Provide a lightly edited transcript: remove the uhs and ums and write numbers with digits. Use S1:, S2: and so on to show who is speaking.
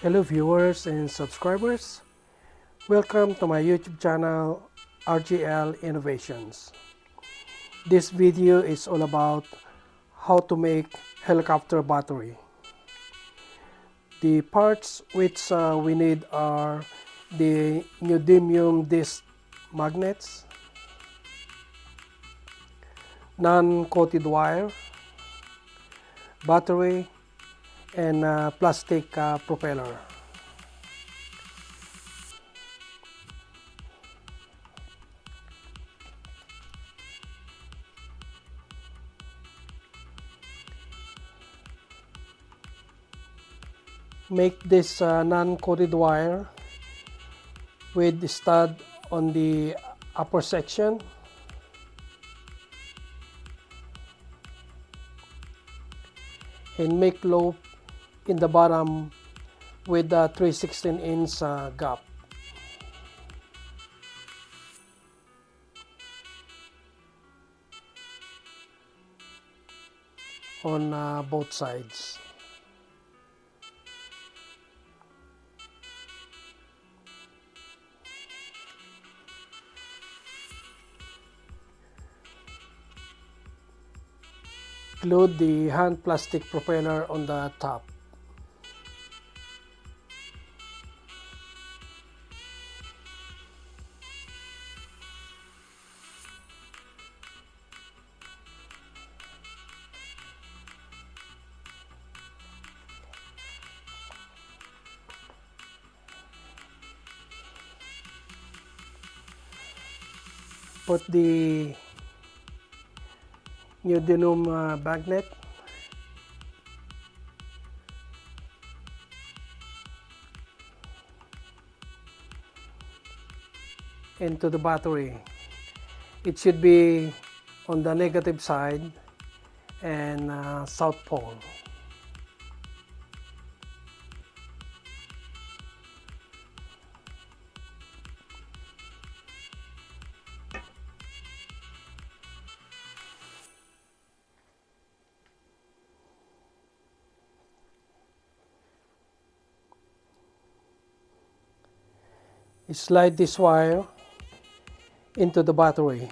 S1: Hello viewers and subscribers. Welcome to my YouTube channel RGL Innovations. This video is all about how to make helicopter battery. The parts which we need are the neodymium disc magnets, non-coated wire, battery, and plastic propeller. Make this non-coated wire with the stud on the upper section and make loop in the bottom with a 3/16" gap. On both sides. Include the hand plastic propeller on the top. Put the neodymium magnet into the battery. It should be on the negative side and south pole. Slide this wire into the battery.